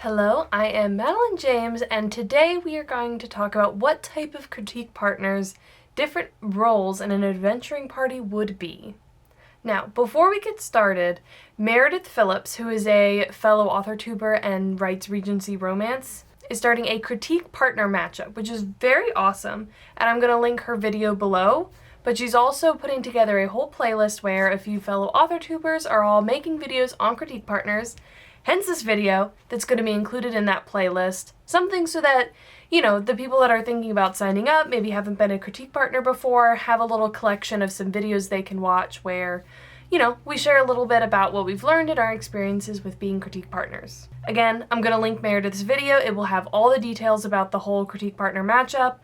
Hello, I am Madeline James, and today we are going to talk about what type of critique partners different roles in an adventuring party would be. Now, before we get started, Meredith Phillips, who is a fellow author-tuber and writes Regency romance, is starting a critique partner matchup, which is very awesome, and I'm going to link her video below. But she's also putting together a whole playlist where a few fellow author-tubers are all making videos on critique partners, hence this video that's going to be included in that playlist. Something so that, the people that are thinking about signing up, maybe haven't been a critique partner before, have a little collection of some videos they can watch where, we share a little bit about what we've learned in our experiences with being critique partners. Again, I'm going to link Meredith's video. It will have all the details about the whole critique partner matchup.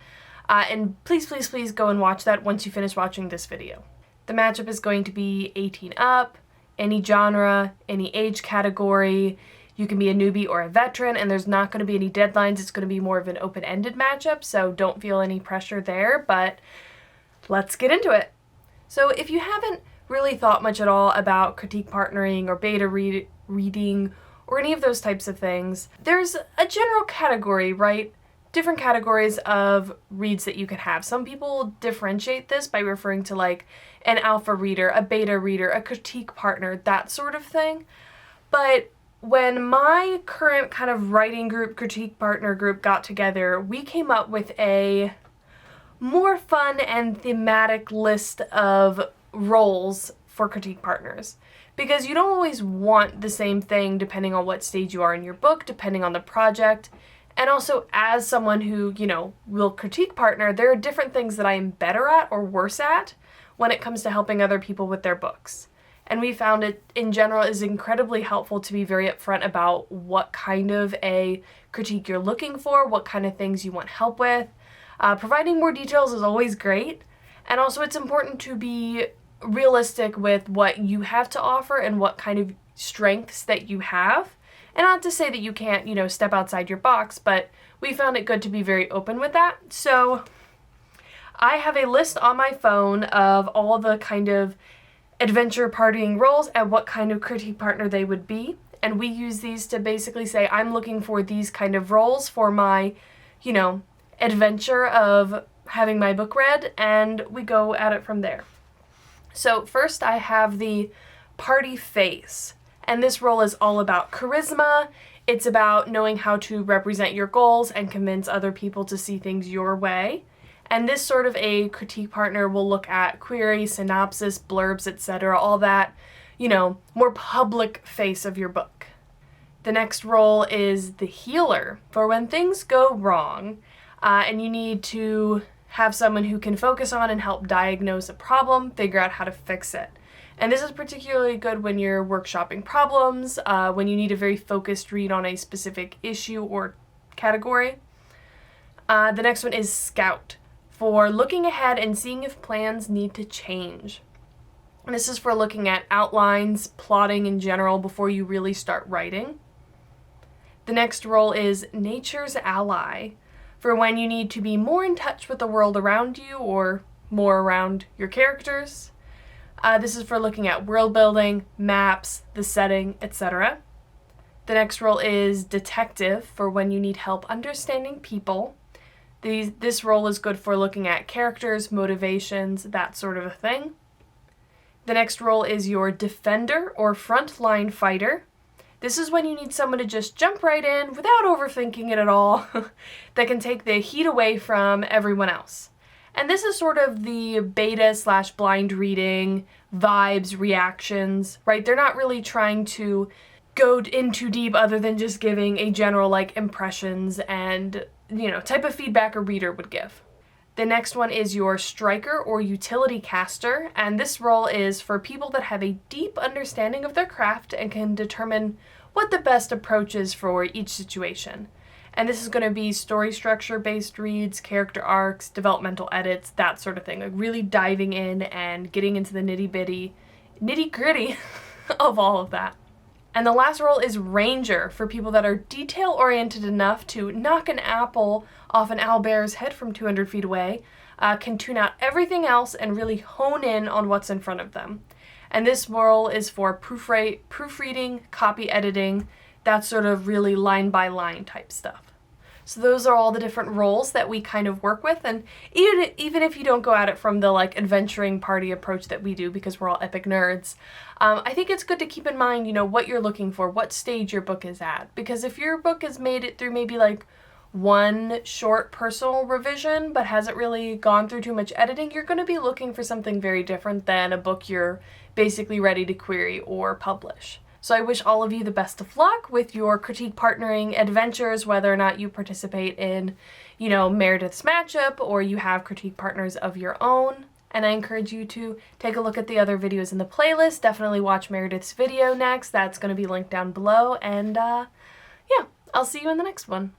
And please, please, please go and watch that once you finish watching this video. The matchup is going to be 18 up, any genre, any age category. You can be a newbie or a veteran, and there's not going to be any deadlines. It's going to be more of an open-ended matchup, so don't feel any pressure there, but let's get into it. So if you haven't really thought much at all about critique partnering or beta reading or any of those types of things, there's a general category, right? Different categories of reads that you can have. Some people differentiate this by referring to like an alpha reader, a beta reader, a critique partner, that sort of thing. But when my current kind of writing group, critique partner group got together, we came up with a more fun and thematic list of roles for critique partners. Because you don't always want the same thing depending on what stage you are in your book, depending on the project. And also, as someone who, will critique partner, there are different things that I am better at or worse at when it comes to helping other people with their books. And we found it, in general, is incredibly helpful to be very upfront about what kind of a critique you're looking for, what kind of things you want help with. Providing more details is always great. And also, it's important to be realistic with what you have to offer and what kind of strengths that you have. And not to say that you can't, step outside your box, but we found it good to be very open with that. So I have a list on my phone of all the kind of adventure partying roles and what kind of critique partner they would be. And we use these to basically say, I'm looking for these kind of roles for my, adventure of having my book read, and we go at it from there. So first I have the party face. And this role is all about charisma. It's about knowing how to represent your goals and convince other people to see things your way. And this sort of a critique partner will look at query, synopsis, blurbs, etc., all that, more public face of your book. The next role is the healer, for when things go wrong and you need to have someone who can focus on and help diagnose a problem, figure out how to fix it. And this is particularly good when you're workshopping problems, when you need a very focused read on a specific issue or category. The next one is scout, for looking ahead and seeing if plans need to change. And this is for looking at outlines, plotting in general before you really start writing. The next role is nature's ally, for when you need to be more in touch with the world around you or more around your characters. This is for looking at world building, maps, the setting, etc. The next role is detective, for when you need help understanding people. This role is good for looking at characters, motivations, that sort of a thing. The next role is your defender or frontline fighter. This is when you need someone to just jump right in without overthinking it at all, that can take the heat away from everyone else. And this is sort of the beta/blind reading, vibes, reactions, right? They're not really trying to go in too deep other than just giving a general impressions and, type of feedback a reader would give. The next one is your striker or utility caster, and this role is for people that have a deep understanding of their craft and can determine what the best approach is for each situation. And this is going to be story structure-based reads, character arcs, developmental edits, that sort of thing. Like really diving in and getting into the nitty-gritty of all of that. And the last role is ranger, for people that are detail-oriented enough to knock an apple off an owlbear's head from 200 feet away, can tune out everything else and really hone in on what's in front of them. And this role is for proofreading, copy editing, That's sort of really line by line type stuff. So those are all the different roles that we kind of work with, and even if you don't go at it from the like adventuring party approach that we do because we're all epic nerds, I think it's good to keep in mind, you know, what you're looking for, what stage your book is at. Because if your book has made it through maybe like one short personal revision but hasn't really gone through too much editing, you're going to be looking for something very different than a book you're basically ready to query or publish. So I wish all of you the best of luck with your critique partnering adventures, whether or not you participate in, you know, Meredith's Matchup or you have critique partners of your own. And I encourage you to take a look at the other videos in the playlist. Definitely watch Meredith's video next. That's going to be linked down below. And yeah, I'll see you in the next one.